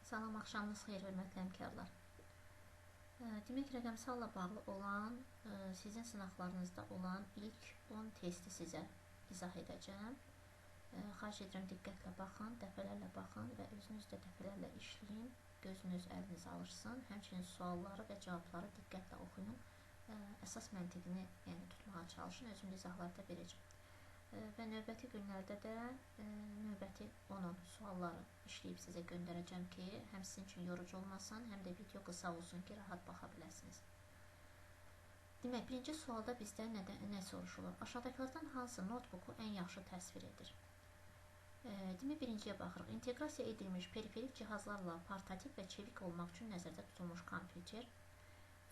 Salam, axşamınız xeyir, hörmətli həmkarlar. Demək, rəqəmsalla bağlı olan, sizin sınaqlarınızda olan ilk 10 testi sizə izah edəcəm. Xahiş edirəm, diqqətlə baxın, dəfələrlə baxın və özünüz də dəfələrlə işləyin, gözünüz əliniz alışsın. Həmçinin sualları və cavabları diqqətlə oxuyun. Əsas məntiqini tutmağa çalışın, özüm izahlarda verəcəm. Və növbəti günlərdə də növbəti 10 sualları işləyib sizə göndərəcəm ki, həm sizin üçün yorucu olmasın, həm də video qısa olsun ki, rahat baxa biləsiniz. Demək, birinci sualda bizdə nə soruşulur? Aşağıdakılardan hansı notebooku ən yaxşı təsvir edir? Demək, birinciyə baxırıq. İnteqrasiya edilmiş periferik cihazlarla portativ və çevik olmaq üçün nəzərdə tutulmuş kompüter.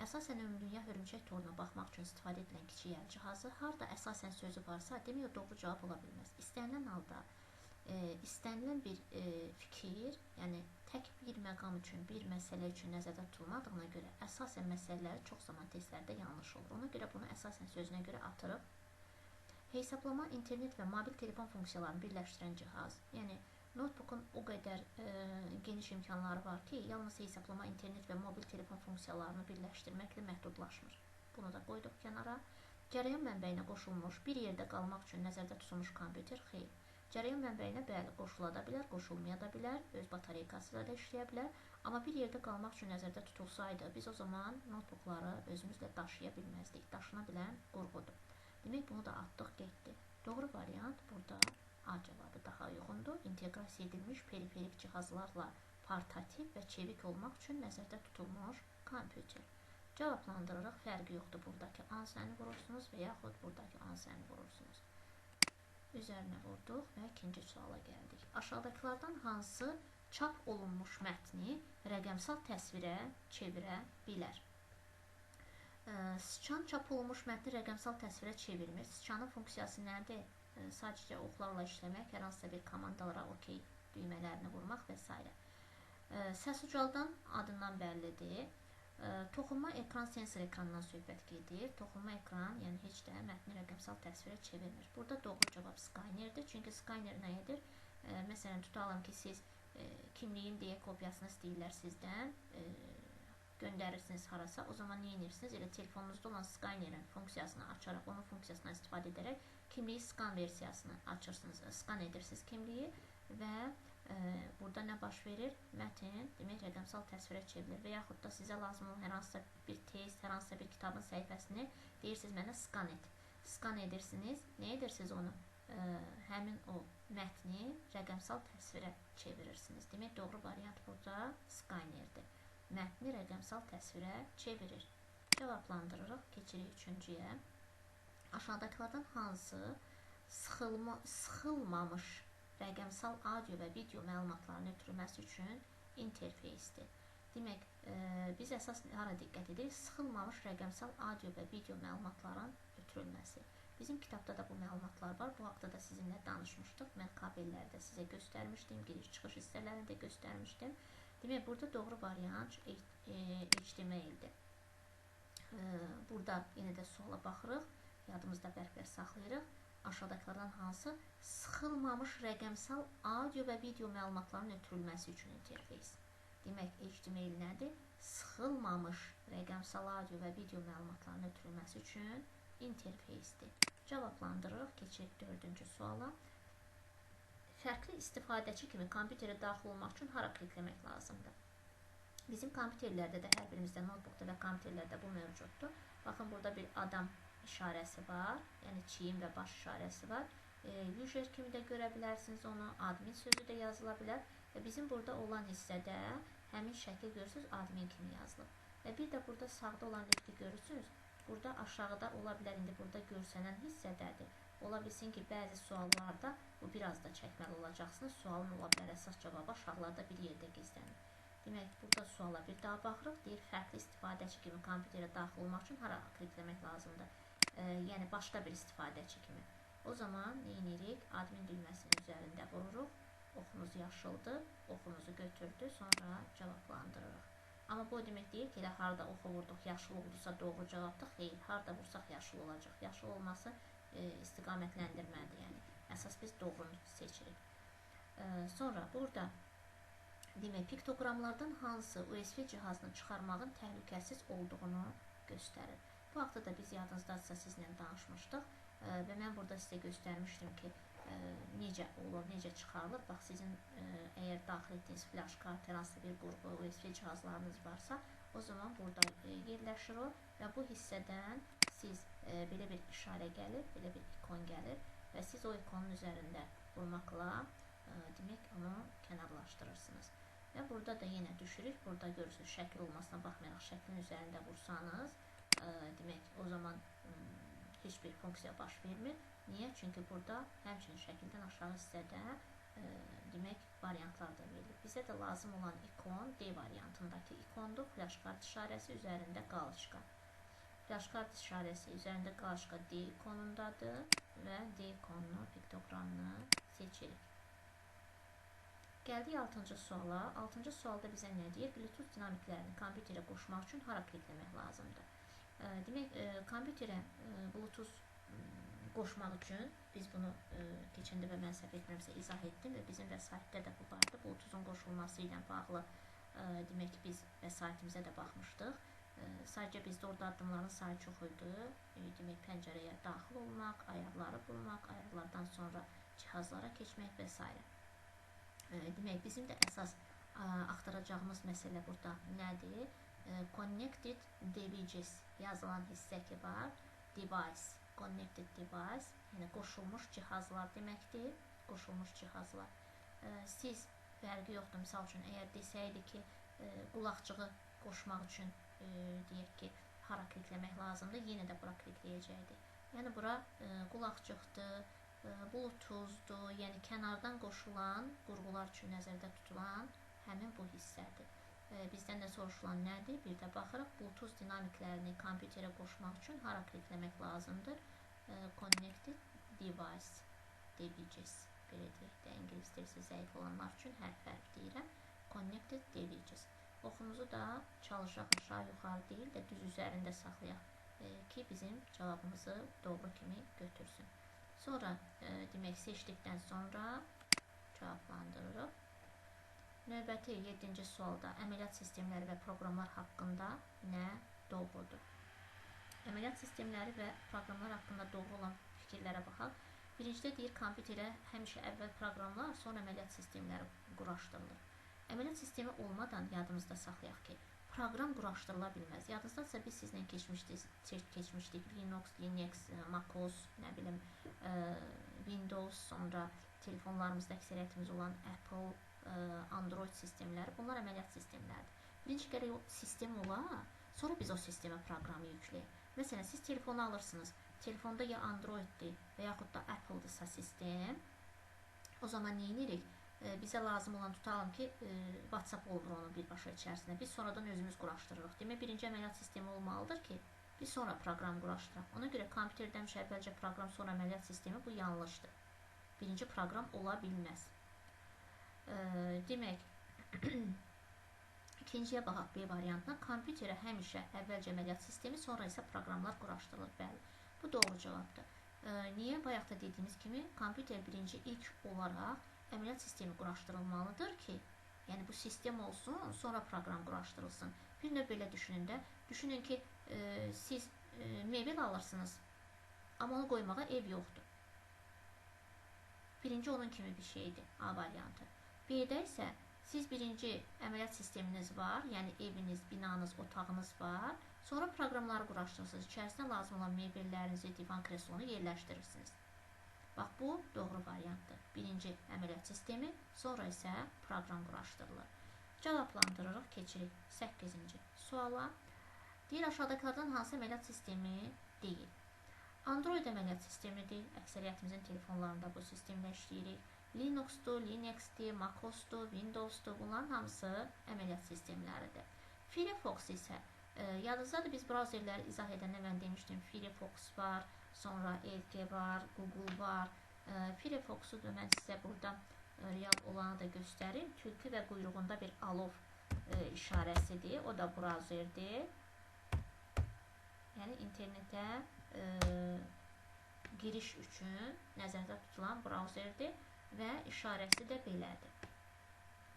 Əsasən ümumdünya hörümçək toruna baxmaq üçün istifadə edilən kiçik əl cihazı. Harda əsasən sözü varsa, demək o doğru cavab ola bilməz. İstənilən halda, istənilən bir fikir, yəni tək bir məqam üçün, bir məsələ üçün nəzərdə tutulmadığına görə əsasən məsələləri çox zaman testlərdə yanlış olur. Ona görə bunu əsasən sözünə görə atırıq. Hesablama, internet və mobil telefon funksiyalarını birləşdirən cihaz, yəni notebookun o qədər geniş imkanları var ki, yalnız hesablama, internet və mobil telefon funksiyalarını birləşdirməklə məhdudlaşmır. Bunu da qoyduq kənara. Cərəyan mənbəyinə qoşulmuş, bir yerdə qalmaq üçün nəzərdə tutulmuş kompüter xeyr. Cərəyan mənbəyinə bəli qoşula da bilər, qoşulmaya da bilər, öz batareykası da işləyə bilər. Amma bir yerdə qalmaq üçün nəzərdə tutulsaydı, biz o zaman notebookları özümüzlə daşıya bilməzdik. Daşına bilən qurğudur. Demək, bunu da atdıq, getdi. Doğru variant burada A cavabı daha uyğundur. İnteqrasiya edilmiş periferik cihazlarla portativ və çevik olmaq üçün nəzərdə tutulmuş kompüter. Cavablandırırıq. Fərqi yoxdur. Buradakı ansəni vurursunuz və yaxud buradakı ansəni vurursunuz. Üzərinə vurduq və ikinci suala gəldik. Aşağıdakılardan hansı çap olunmuş mətni rəqəmsal təsvirə çevirə bilər? Sıçan çap olunmuş mətni rəqəmsal təsvirə çevirmir. Sıçanın funksiyası nədir? Sadəcə oxlarla işləmək, hər hansısa bir komandalara OK düymələrini vurmaq və s. Səs ucaldan adından bəllidir. Toxunma ekran sensor ekranından söhbət gedir. Toxunma ekran, yəni heç də mətni rəqəmsal təsvirə çevirmir. Burada doğru cavab Skynerdir. Çünki Skyner nə edir? Məsələn, tutalım ki, siz kimliyin deyə kopyasını istəyirlər sizdən, göndərirsiniz harasa. O zaman nə edirsiniz? Elə telefonunuzda olan Skynerin funksiyasını açaraq, onun funksiyasından istifadə edərək kimliyi skan versiyasını açırsınız, skan edirsiniz kimliyi və burada nə baş verir? Mətin, demək, rəqəmsal təsvirə çevrilir və yaxud da sizə lazım olan hər hansısa bir test, hər hansısa bir kitabın səhifəsini deyirsiniz, mənə skan et. Skan edirsiniz, nə edirsiniz onu? Həmin o mətni rəqəmsal təsvirə çevirirsiniz. Demək, doğru variant burada Skynerdir. Mətni rəqəmsal təsvirə çevirir. Cavablandırırıq, keçirik üçüncüyə. Aşağıdakılardan hansı sıxılmamış rəqəmsal audio və video məlumatların ötürülməsi üçün interfeysdir? Demək, biz əsas hara diqqət edirik? Sıxılmamış rəqəmsal audio və video məlumatların ötürülməsi. Bizim kitabda da bu məlumatlar var. Bu haqda da sizinlə danışmışdıq. Mən kabellərdə sizə göstərmişdim, giriş-çıxış hissələrini də göstərmişdim. Demək, burada doğru variant HTML-dir. Burada yenə də suala baxırıq. Yadımızda bərk-bərk saxlayırıq. Aşağıdakılardan hansı sıxılmamış rəqəmsal audio və video məlumatların ötürülməsi üçün interfeys? Demək, HTML nədir? Sıxılmamış rəqəmsal audio və video məlumatların ötürülməsi üçün interfeysdir. Cavablandırırıq, keçirik dördüncü suala. Fərqli istifadəçi kimi kompüterə daxil olmaq üçün hara klikləmək lazımdır? Bizim kompüterlərdə də, hər birimizdə, notebookda və kompüterlərdə bu mövcuddur. Baxın, burada bir adam işarəsi var, yəni çiyin və baş işarəsi var. User kimi də görə bilərsiniz onu, admin sözü də yazıla bilər və bizim burada olan hissədə həmin şəkil görürsünüz, admin kimi yazılır. Və bir də burada sağda olan lifti görürsünüz, burada aşağıda ola bilər, indi burada görsənən hissədədir. Ola bilsin ki, bəzi suallarda bu biraz da çəkməli olacaqsınız, sualın ola bilər, əsas cavabı aşağılarda bir yerdə gizlənir. Demək, burada suala bir daha baxırıq, deyir, fərqli istifadəçi kimi kompüterə daxil olmaq üçün hara klikləmək lazımdır? Yəni, başqa bir istifadəçi kimi. O zaman nə edirik? Admin düyməsinin üzərində vururuq, oxunuz yaşıldır, oxunuzu götürdü, sonra cavablandırırıq. Amma bu demək deyil ki, elə harada oxu vurduq, yaşıl olursa doğru cavabdır, xeyr, harada vursaq yaşıl olacaq. Yaşıl olması istiqamətləndirmədir, yəni. Əsas biz doğrunu seçirik. Sonra burada demək, piktoqramlardan hansı USB cihazını çıxarmağın təhlükəsiz olduğunu göstərir. Bu haqda da biz yadınızdadırsa sizlə danışmışdıq və mən burada sizə göstərmişdim ki, necə olur, necə çıxarılır. Bax, sizin əgər daxil etdiyiniz flash kart, hansı bir qurğu, USB cihazlarınız varsa, o zaman burada yerləşir o və bu hissədən siz belə bir işarə gəlir, belə bir ikon gəlir və siz o ikonun üzərində vurmaqla demək, onu kənarlaşdırırsınız. Və burada da yenə düşürük. Burada görürsünüz, şəkil olmasına baxmayaraq şəklin üzərində vursanız, demək, o zaman heç bir funksiya baş vermir. Niyə? Çünki burada həmçinin şəkildən aşağı hissədə demək, variantlar da verilir. Bizə də lazım olan ikon D variantındakı ikondur. Flash kart işarəsi üzərində qalışqa. Flash kart işarəsi üzərində qalışqa D ikonundadır və D ikonunu, piktoqramını seçirik. Gəldik 6-cı suala. 6-cı sualda bizə nə deyir? Bluetooth dinamiklərini kompüterə qoşmaq üçün hara klikləmək lazımdır? Demək, kompüterə Bluetooth qoşmaq üçün biz bunu keçən dəfə mən səhv etmirəmsə izah etdim və bizim vəsaitdə də bu vardı. Bluetoothun qoşulması ilə bağlı demək, biz vəsaitimizə də baxmışdıq. Sadəcə bizdə orada addımların sayı çox idi. Demək, pəncərəyə daxil olmaq, ayarları bulmaq, ayarlardan sonra cihazlara keçmək və s. Demək, bizim də əsas axtaracağımız məsələ burada nədir? Connected devices yazılan hissə ki var. Device, connected device, yəni qoşulmuş cihazlar deməkdir. Qoşulmuş cihazlar. Siz fərqi yoxdur. Misal üçün, əgər desəydi ki, qulaqçığı qoşmaq üçün deyək ki, hara klikləmək lazımdır, yenə də bura klikləyəcəkdir. Yəni, bura qulaqçıqdır, Bluetooth'dur, yəni kənardan qoşulan, qurğular üçün nəzərdə tutulan həmin bu hissədir. Bizdən də soruşulan nədir? Bir də baxırıq, Bluetooth dinamiklərini kompüterə qoşmaq üçün hara klikləmək lazımdır? Connected device, devices, belə deyək də, İngilis dilisi zəif olanlar üçün hərf deyirəm. Connected devices. Oxumuzu da çalışaq aşağı yuxarı deyil də düz üzərində saxlayaq ki, bizim cavabımızı doğru kimi götürsün. Sonra demək, seçdikdən sonra cavablandırırıq. Növbəti 7-ci sualda əməliyyat sistemləri və proqramlar haqqında nə doğrudur? Əməliyyat sistemləri və proqramlar haqqında doğru olan fikirlərə baxaq. Birincidə deyir, kompüterə həmişə əvvəl proqramlar, sonra əməliyyat sistemləri quraşdırılır. Əməliyyat sistemi olmadan yadımızda saxlayaq ki, proqram quraşdırıla bilməz. Yadınızdadırsa biz sizlə keçmişdik Linux, MacOS, nə bilim, Windows, sonra telefonlarımızda əksəriyyətimiz olan Apple, Android sistemləri, bunlar əməliyyat sistemləridir. Birinci gərək o sistem ola, sonra biz o sistemə proqramı yükləyək. Məsələn, siz telefonu alırsınız, telefonda ya Androiddir və yaxud da Apple-dırsa sistem, o zaman neyinirik? Bizə lazım olan tutalım ki, WhatsApp olur onun birbaşa içərisində. Biz sonradan özümüz quraşdırırıq. Demək, birinci əməliyyat sistemi olmalıdır ki, biz sonra proqram quraşdıraq. Ona görə kompüterdən əvvəlcə proqram, sonra əməliyyat sistemi, bu yanlışdır. Birinci proqram ola bilməz. Demək, ikinciyə baxaq B variantına. Kompüterə həmişə əvvəlcə əməliyyat sistemi, sonra isə proqramlar quraşdırılır. Bəli, bu doğru cavabdır. Niyə? Bayaq da dediyimiz kimi, kompüter birinci ilk olaraq əməliyyat sistemi quraşdırılmalıdır ki, yəni bu sistem olsun, sonra proqram quraşdırılsın. Bir növ belə düşünün də. Düşünün ki, siz mebel alırsınız, amma onu qoymağa ev yoxdur. Birinci onun kimi bir şeydir, A variantı. B-də isə siz birinci əməliyyat sisteminiz var, yəni eviniz, binanız, otağınız var, sonra proqramları quraşdırırsınız. İçərisinə lazım olan mebellərinizi, divan, kreslonu yerləşdirirsiniz. Bax, bu doğru variantdır. Birinci əməliyyat sistemi, sonra isə proqram quraşdırılır. Cavablandırırıq, keçirik 8-ci suala. Deyir, aşağıdakılardan hansı əməliyyat sistemi deyil? Android əməliyyat sistemidir. Əksəriyyətimizin telefonlarında bu sistemlə işləyirik. Linux'dur, Linux'dir, MacOS'dur, Windows'dur. Bunların hamısı əməliyyat sistemləridir. Firefox isə, yadınızdadır, biz brauzerləri izah edəndə mən demişdim, Firefox var, sonra Edge var, Google var. Firefox'u da mən sizə burada real olanı da göstərim. Tülkü və quyruğunda bir alov işarəsidir. O da brauzerdir. Yəni internetə giriş üçün nəzərdə tutulan brauzerdir və işarəsi də belədir.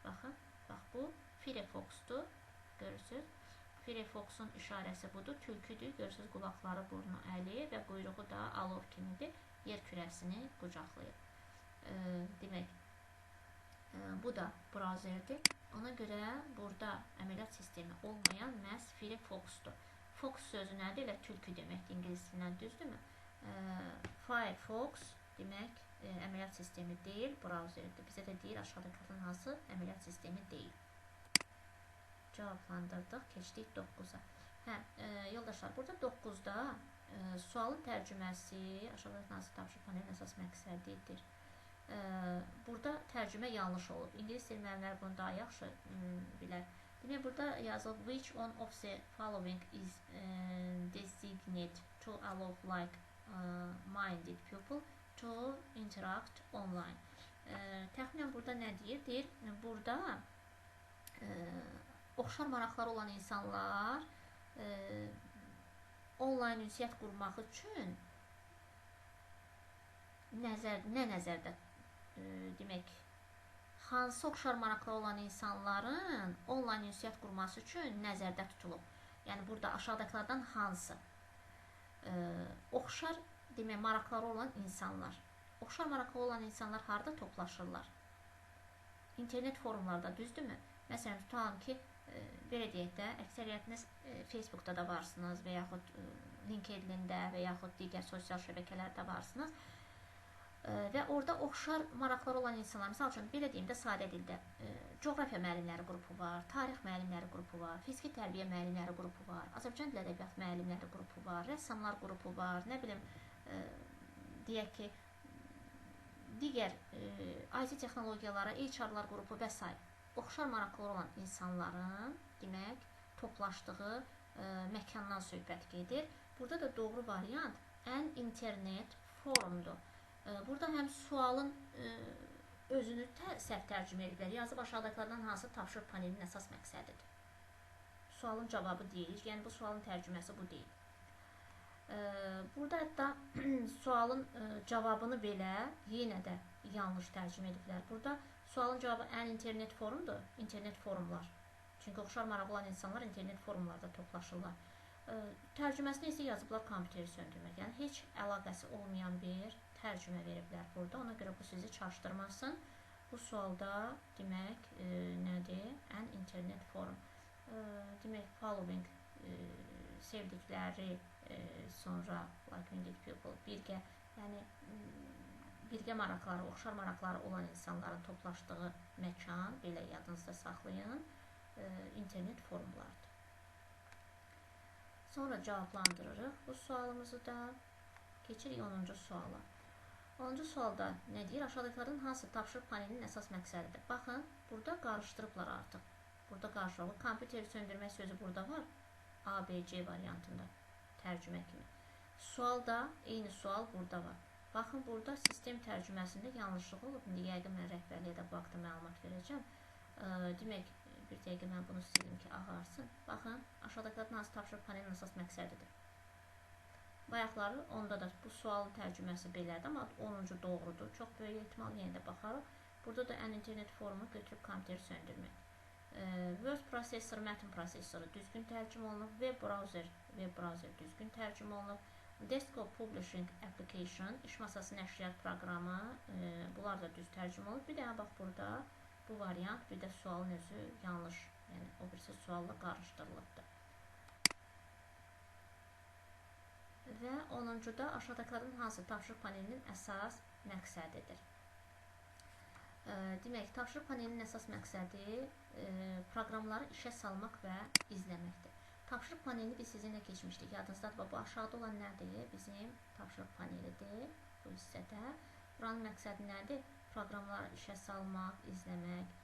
Baxın, Bax, bu Firefox-dur. Görürsünüz. Firefox-un işarəsi budur. Tülküdür. Görürsünüz, qulaqları, burnu, əli və quyruğu da alov kimidir. Yer kürəsini qucaqlayır. Demək, bu da brauzerdir. Ona görə burada əməliyyat sistemi olmayan məhz Firefox-dur. Fox sözü nədir? Elə tülkü deməkdir ingiliscəsindən, düzdürmü? Firefox demək əməliyyat sistemi deyil, brauzerdir. Bizə də deyir aşağıdakıların hansı əməliyyat sistemi deyil. Cavablandırdıq, keçdik 9-a. Yoldaşlar, burada 9-da sualın tərcüməsi, aşağıdakı hansı tapşırıq panelin əsas məqsədidir. Burada tərcümə yanlış olub. İngilis dil müəllimləri bunu daha yaxşı bilər. Demək, burada yazılıb which one of the following is designed to allow like-minded people to interact online. Təxminən burada nə deyir? Deyir, burada oxşar maraqları olan insanlar onlayn ünsiyyət qurmaq üçün nəzərdə demək, hansı oxşar maraqları olan insanların onlayn ünsiyyət qurması üçün nəzərdə tutulub. Yəni, burada aşağıdakılardan hansı? Oxşar demək, maraqları olan insanlar. Oxşar maraqları olan insanlar harada toplaşırlar? İnternet forumlarda, düzdürmü? Məsələn, tutalım ki, belə deyək də, əksəriyyətiniz Facebookda da varsınız və yaxud LinkedIn-də və yaxud digər sosial şəbəkələrdə varsınız. Və orada oxşar maraqları olan insanlar, misal üçün, belə deyim də, sadə dildə, coğrafiya müəllimləri qrupu var, tarix müəllimləri qrupu var, fiziki tərbiyə müəllimləri qrupu var, Azərbaycan dil ədəbiyyat müəllimləri qrupu var, rəssamlar qrupu var, nə bilim, deyək ki, digər IT texnologiyalara, HR-lar qrupu və s. Oxşar maraqları olan insanların, demək, toplaşdığı məkandan söhbət gedir. Burada da doğru variant ən internet forumdur. Burada həm sualın özünü səhv tərcümə ediblər. Yazıb aşağıdakılardan hansı tapşırıq panelinin əsas məqsədidir? Sualın cavabı deyil. Yəni, bu sualın tərcüməsi bu deyil. Burada hətta sualın cavabını belə yenə də yanlış tərcümə ediblər. Burada sualın cavabı ən internet forumdur. İnternet forumlar. Çünki oxşar maraq olan insanlar internet forumlarda toplaşırlar. Tərcüməsini isə yazıblar kompüteri söndürmək. Yəni, heç əlaqəsi olmayan bir tərcümə veriblər burada. Ona görə bu sizi çaşdırmasın. Bu sualda demək nədir? Ən internet forum. Demək, following sevdikləri, sonra like-minded people, birgə, yəni birgə maraqları, oxşar maraqları olan insanların toplaşdığı məkan, belə yadınızda saxlayın, internet forumlardır. Sonra cavablandırırıq bu sualımızı da. Keçirik 10-cu suala. 10-cu sualda nə deyir? Aşağıdakıların hansı tapşırıq panelinin əsas məqsədidir? Baxın, burada qarışdırıblar artıq. Burada qarşılıqlı kompüteri söndürmək sözü burada var. ABC variantında tərcümə kimi. Sualda eyni sual burada var. Baxın, burada sistem tərcüməsində yanlışlıq olub. İndi yəqin mən rəhbərliyə də bu haqda məlumat verəcəm. Demək, bir dəqiqə mən bunu silim ki, ağarsın. Baxın, aşağıdakıların hansı tapşırıq panelinin əsas məqsədidir? Bayaqları, onda da bu sualın tərcüməsi belədir, amma 10-cu doğrudur. Çox böyük ehtimal yenə də baxarıq. Burada da ən internet forumu götürüb kompüteri söndürmək. Word prosesoru, mətn prosesoru düzgün tərcümə olunub. Web browser düzgün tərcümə olunub. Desktop Publishing Application, iş masası nəşriyyat proqramı, bunlar da düz tərcümə olub. Bir də bax burada bu variant, bir də sualın özü yanlış, yəni o birisi sualla qarışdırılıbdır. Və 10-cuda aşağıdakıların hansı tapşırıq panelinin əsas məqsədidir? Demək, tapşırıq panelinin əsas məqsədi proqramları işə salmaq və izləməkdir. Tapşırıq panelini biz sizinlə keçmişdik. Yadınızdadır, bu aşağıda olan nədir? Bizim tapşırıq panelidir bu hissədə. Buranın məqsədi nədir? Proqramları işə salmaq, izləmək,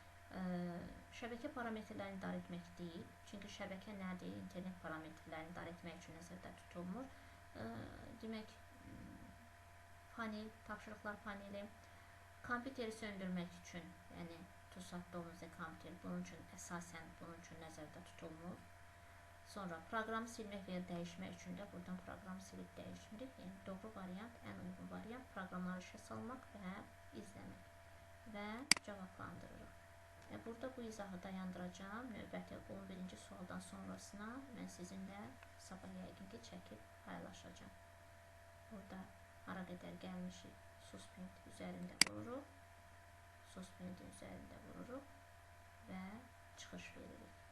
şəbəkə parametrlərini idarə etmək deyil. Çünki şəbəkə nədir? İnternet parametrlərini idarə etmək üçün nəzərdə tutulmur. Demək, panel, tapşırıqlar paneli, kompüteri söndürmək üçün, yəni TUSAT-da olan kompüter, bunun üçün əsasən bunun üçün nəzərdə tutulmur. Sonra proqramı silmək və ya dəyişmək üçün də buradan proqramı silib dəyişmirik. Yəni doğru variant, ən uyğun variant proqramları işə salmaq və izləmək və cavablandırırıq. Burada bu izahı dayandıracağım. Növbəti 11-ci sualdan sonrasına mən sizinlə sabah yəqin ki çəkib paylaşacağım. Burada hara qədər gəlmişik, suspend üzərində vururuq. Suspendin üzərində vururuq və çıxış veririk.